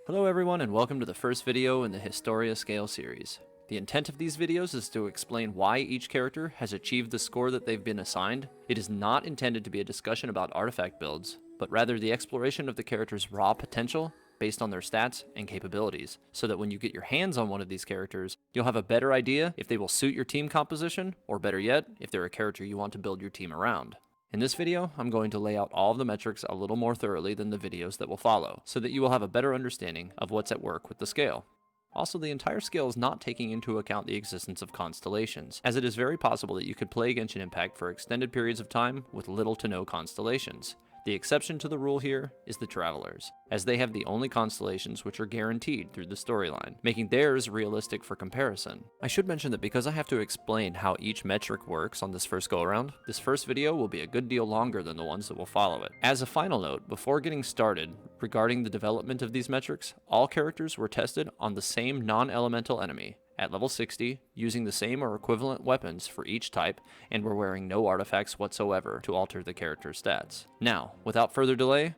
Hello everyone and welcome to the first video in the Historia Scale series. The intent of these videos is to explain why each character has achieved the score that they've been assigned. It is not intended to be a discussion about artifact builds, but rather the exploration of the character's raw potential based on their stats and capabilities, so that when you get your hands on one of these characters, you'll have a better idea if they will suit your team composition, or better yet, if they're a character you want to build your team around. In this video, I'm going to lay out all of the metrics a little more thoroughly than the videos that will follow, so that you will have a better understanding of what's at work with the scale. Also, the entire scale is not taking into account the existence of constellations, as it is very possible that you could play Genshin Impact for extended periods of time with little to no constellations. The exception to the rule here is the Travelers, as they have the only constellations which are guaranteed through the storyline, making theirs realistic for comparison. I should mention that because I have to explain how each metric works on this first go-around, this first video will be a good deal longer than the ones that will follow it. As a final note, before getting started, regarding the development of these metrics, all characters were tested on the same non-elemental enemy, at level 60, using the same or equivalent weapons for each type, and were wearing no artifacts whatsoever to alter the character's stats. Now, without further delay,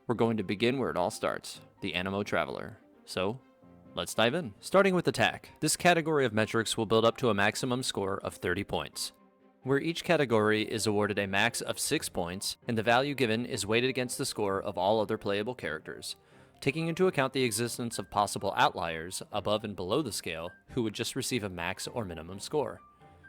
we're going to begin where it all starts, the Anemo Traveler. So, let's dive in. Starting with attack, this category of metrics will build up to a maximum score of 30 points, where each category is awarded a max of 6 points, and the value given is weighted against the score of all other playable characters, taking into account the existence of possible outliers above and below the scale who would just receive a max or minimum score.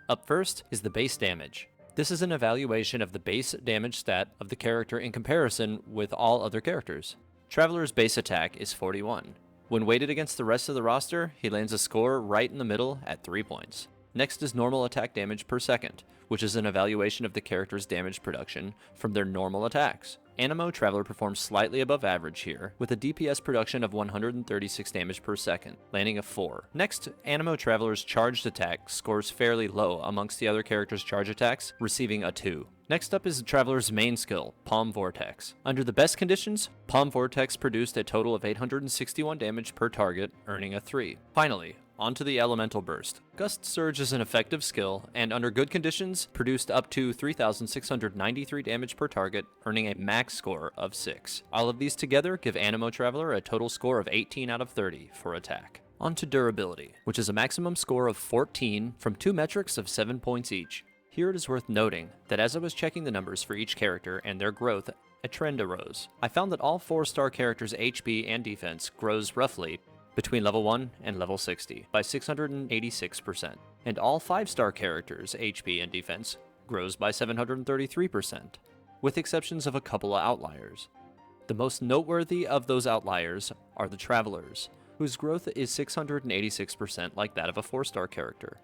Up first is the base damage. This is an evaluation of the base damage stat of the character in comparison with all other characters. Traveler's base attack is 41. When weighted against the rest of the roster, he lands a score right in the middle at 3 points. Next is normal attack damage per second, which is an evaluation of the character's damage production from their normal attacks. Anemo Traveler performs slightly above average here, with a DPS production of 136 damage per second, landing a 4. Next, Anemo Traveler's charged attack scores fairly low amongst the other characters' charge attacks, receiving a 2. Next up is Traveler's main skill, Palm Vortex. Under the best conditions, Palm Vortex produced a total of 861 damage per target, earning a 3. Finally, onto the Elemental Burst. Gust Surge is an effective skill, and under good conditions, produced up to 3,693 damage per target, earning a max score of 6. All of these together give Anemo Traveler a total score of 18 out of 30 for attack. Onto Durability, which is a maximum score of 14 from 2 metrics of 7 points each. Here it is worth noting that as I was checking the numbers for each character and their growth, a trend arose. I found that all 4-star characters' HP and defense grows roughly between level 1 and level 60 by 686%, and all 5-star characters' HP and defense grows by 733%, with exceptions of a couple of outliers. The most noteworthy of those outliers are the Travelers, whose growth is 686% like that of a 4-star character.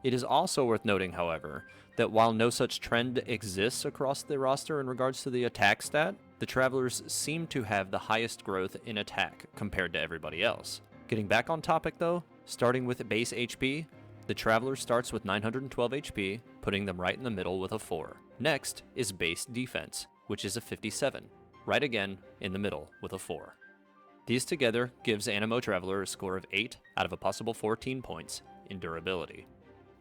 It is also worth noting, however, that while no such trend exists across the roster in regards to the attack stat, the Travelers seem to have the highest growth in attack compared to everybody else. Getting back on topic though, starting with base HP, the Traveler starts with 912 HP, putting them right in the middle with a 4. Next is base defense, which is a 57, right again in the middle with a 4. These together gives Anemo Traveler a score of 8 out of a possible 14 points in durability.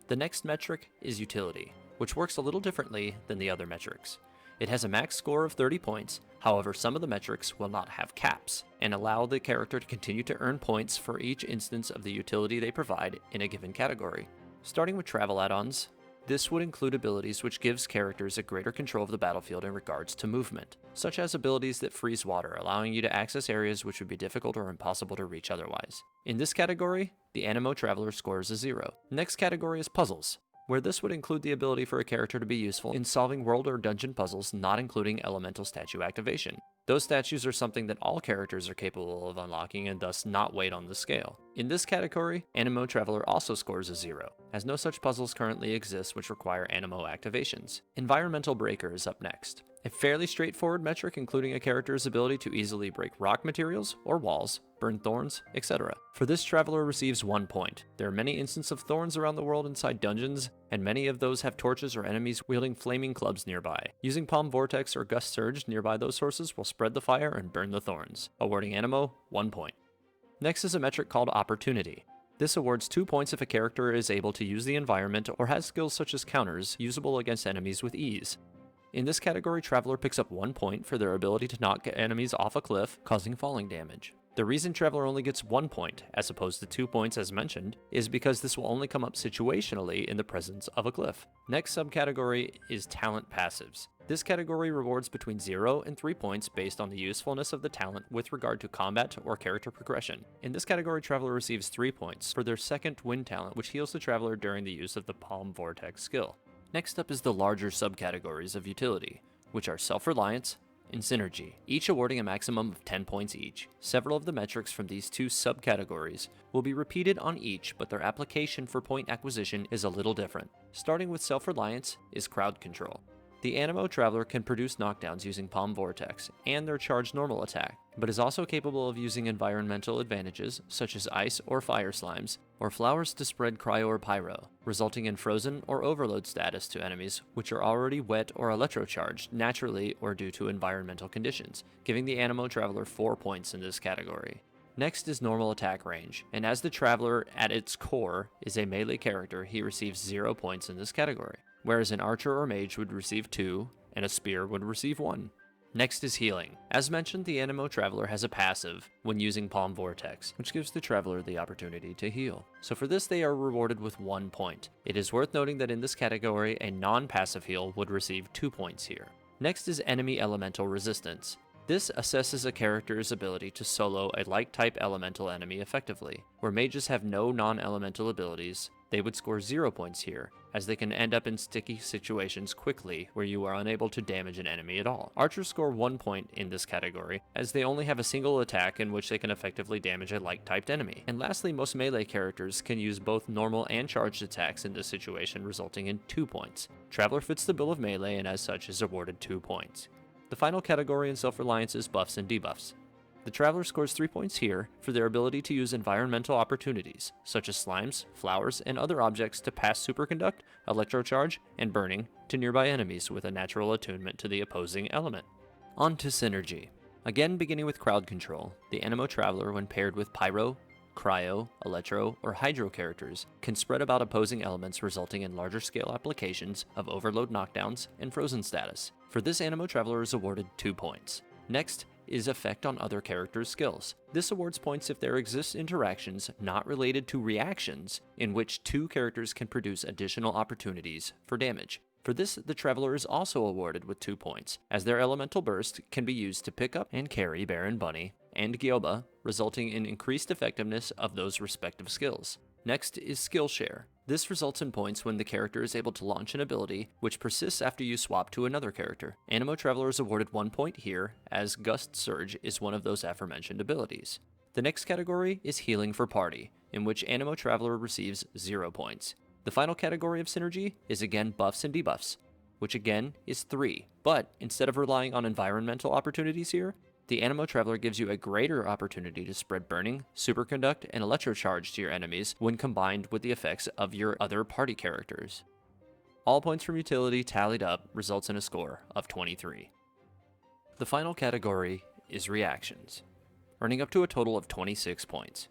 The next metric is utility, which works a little differently than the other metrics. It has a max score of 30 points, however some of the metrics will not have caps, and allow the character to continue to earn points for each instance of the utility they provide in a given category. Starting with travel add-ons, this would include abilities which gives characters a greater control of the battlefield in regards to movement, such as abilities that freeze water, allowing you to access areas which would be difficult or impossible to reach otherwise. In this category, the Anemo Traveler scores a 0. Next category is puzzles, where this would include the ability for a character to be useful in solving world or dungeon puzzles, not including elemental statue activation. Those statues are something that all characters are capable of unlocking and thus not weighed on the scale. In this category, Anemo Traveler also scores a 0, as no such puzzles currently exist which require Anemo activations. Environmental Breaker is up next. A fairly straightforward metric including a character's ability to easily break rock materials or walls, burn thorns, etc. For this, Traveler receives 1 point. There are many instances of thorns around the world inside dungeons, and many of those have torches or enemies wielding flaming clubs nearby. Using Palm Vortex or Gust Surge nearby those sources will spread the fire and burn the thorns, awarding Anemo 1 point. Next is a metric called Opportunity. This awards 2 points if a character is able to use the environment or has skills such as counters usable against enemies with ease. In this category, Traveler picks up 1 point for their ability to knock enemies off a cliff, causing falling damage. The reason Traveler only gets 1 point, as opposed to 2 points as mentioned, is because this will only come up situationally in the presence of a glyph. Next subcategory is Talent Passives. This category rewards between 0 and 3 points based on the usefulness of the talent with regard to combat or character progression. In this category, Traveler receives 3 points for their second Wind talent, which heals the Traveler during the use of the Palm Vortex skill. Next up is the larger subcategories of utility, which are Self-Reliance and Synergy, each awarding a maximum of 10 points each. Several of the metrics from these two subcategories will be repeated on each, but their application for point acquisition is a little different. Starting with Self-Reliance is Crowd Control. The Anemo Traveler can produce knockdowns using Palm Vortex and their charged normal attack, but is also capable of using environmental advantages such as ice or fire slimes, or flowers to spread cryo or pyro, resulting in frozen or overload status to enemies which are already wet or electrocharged naturally or due to environmental conditions, giving the Anemo Traveler 4 points in this category. Next is Normal Attack Range, and as the Traveler at its core is a melee character, he receives 0 points in this category, whereas an archer or mage would receive 2, and a spear would receive 1. Next is Healing. As mentioned, the Anemo Traveler has a passive when using Palm Vortex, which gives the Traveler the opportunity to heal. So for this they are rewarded with 1 point. It is worth noting that in this category, a non-passive heal would receive 2 points here. Next is Enemy Elemental Resistance. This assesses a character's ability to solo a like-type elemental enemy effectively. Where mages have no non-elemental abilities, they would score 0 points here, as they can end up in sticky situations quickly where you are unable to damage an enemy at all. Archers score 1 point in this category, as they only have a single attack in which they can effectively damage a like-typed enemy. And lastly, most melee characters can use both normal and charged attacks in this situation, resulting in 2 points. Traveler fits the bill of melee and as such is awarded 2 points. The final category in Self-Reliance is Buffs and Debuffs. The Traveler scores 3 points here for their ability to use environmental opportunities, such as slimes, flowers, and other objects to pass superconduct, electrocharge, and burning to nearby enemies with a natural attunement to the opposing element. On to Synergy. Again, beginning with Crowd Control, the Anemo Traveler, when paired with Pyro, Cryo, Electro, or Hydro characters, can spread about opposing elements, resulting in larger scale applications of overload knockdowns and frozen status. For this, Anemo Traveler is awarded 2 points. Next is Effect on other characters' skills. This awards points if there exists interactions not related to reactions in which two characters can produce additional opportunities for damage. For this, the Traveler is also awarded with 2 points, as their Elemental Burst can be used to pick up and carry Baron Bunny and Gyoba, resulting in increased effectiveness of those respective skills. Next is Skill Share. This results in points when the character is able to launch an ability which persists after you swap to another character. Anemo Traveler is awarded 1 point here, as Gust Surge is one of those aforementioned abilities. The next category is Healing for Party, in which Anemo Traveler receives 0 points. The final category of Synergy is again Buffs and Debuffs, which again is 3, but instead of relying on environmental opportunities here, the Anemo Traveler gives you a greater opportunity to spread burning, superconduct, and electrocharge to your enemies when combined with the effects of your other party characters. All points from utility tallied up results in a score of 23. The final category is Reactions, earning up to a total of 26 points.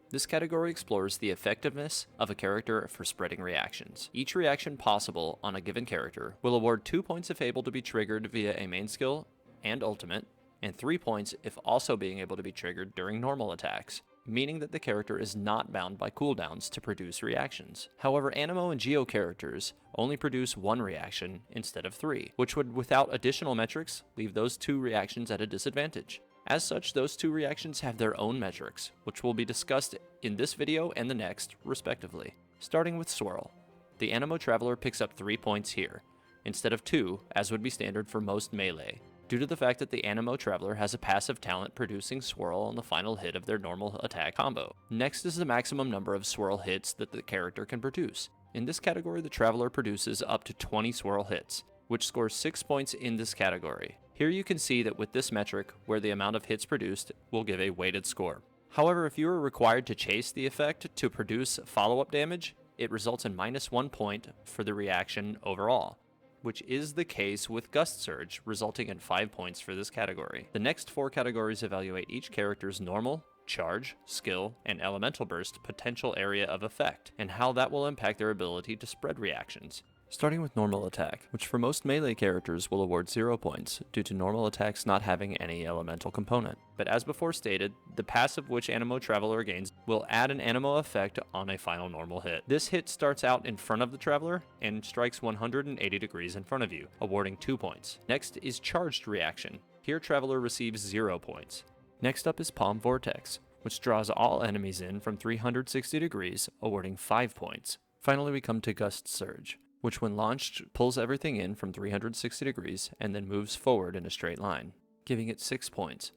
This category explores the effectiveness of a character for spreading reactions. Each reaction possible on a given character will award 2 points if able to be triggered via a main skill and ultimate, and 3 points if also being able to be triggered during normal attacks, meaning that the character is not bound by cooldowns to produce reactions. However, Anemo and Geo characters only produce 1 reaction instead of 3, which would, without additional metrics, leave those 2 reactions at a disadvantage. As such, those 2 reactions have their own metrics, which will be discussed in this video and the next, respectively. Starting with Swirl. The Anemo Traveler picks up 3 points here, instead of 2, as would be standard for most melee, due to the fact that the Anemo Traveler has a passive talent producing Swirl on the final hit of their normal attack combo. Next is the maximum number of Swirl hits that the character can produce. In this category, the Traveler produces up to 20 Swirl hits, which scores 6 points in this category. Here you can see that with this metric, where the amount of hits produced will give a weighted score. However, if you are required to chase the effect to produce follow-up damage, it results in -1 point for the reaction overall, which is the case with Gust Surge, resulting in 5 points for this category. The next 4 categories evaluate each character's normal, charge, skill, and elemental burst potential area of effect, and how that will impact their ability to spread reactions. Starting with normal attack, which for most melee characters will award 0 points due to normal attacks not having any elemental component. But as before stated, the passive which Anemo Traveler gains will add an Anemo effect on a final normal hit. This hit starts out in front of the Traveler and strikes 180 degrees in front of you, awarding 2 points. Next is Charged Reaction. Here Traveler receives 0 points. Next up is Palm Vortex, which draws all enemies in from 360 degrees, awarding 5 points. Finally we come to Gust Surge, which when launched pulls everything in from 360 degrees and then moves forward in a straight line, giving it 6 points.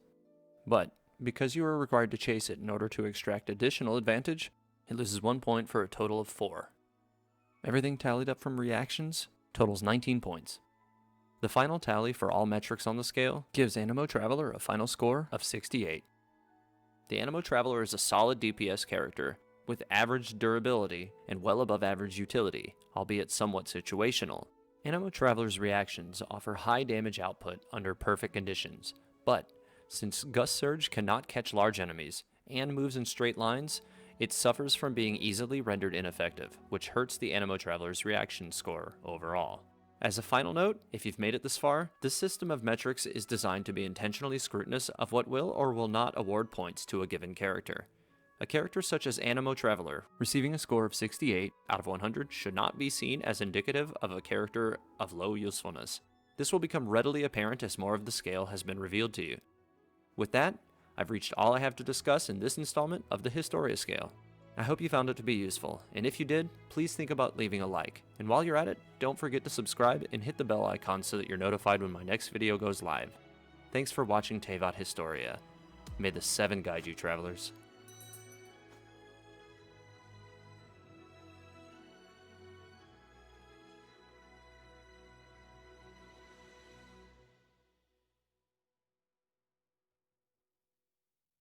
But because you are required to chase it in order to extract additional advantage, it loses 1 point for a total of 4. Everything tallied up from reactions totals 19 points. The final tally for all metrics on the scale gives Anemo Traveler a final score of 68. The Anemo Traveler is a solid DPS character with average durability and well above average utility, albeit somewhat situational. Anemo Traveler's reactions offer high damage output under perfect conditions, but since Gust Surge cannot catch large enemies and moves in straight lines, it suffers from being easily rendered ineffective, which hurts the Anemo Traveler's reaction score overall. As a final note, if you've made it this far, this system of metrics is designed to be intentionally scrutinous of what will or will not award points to a given character. A character such as Anemo Traveler receiving a score of 68 out of 100 should not be seen as indicative of a character of low usefulness. This will become readily apparent as more of the scale has been revealed to you. With that, I've reached all I have to discuss in this installment of the Historia Scale. I hope you found it to be useful, and if you did, please think about leaving a like. And while you're at it, don't forget to subscribe and hit the bell icon so that you're notified when my next video goes live. Thanks for watching Teyvat Historia. May the 7 guide you, travelers.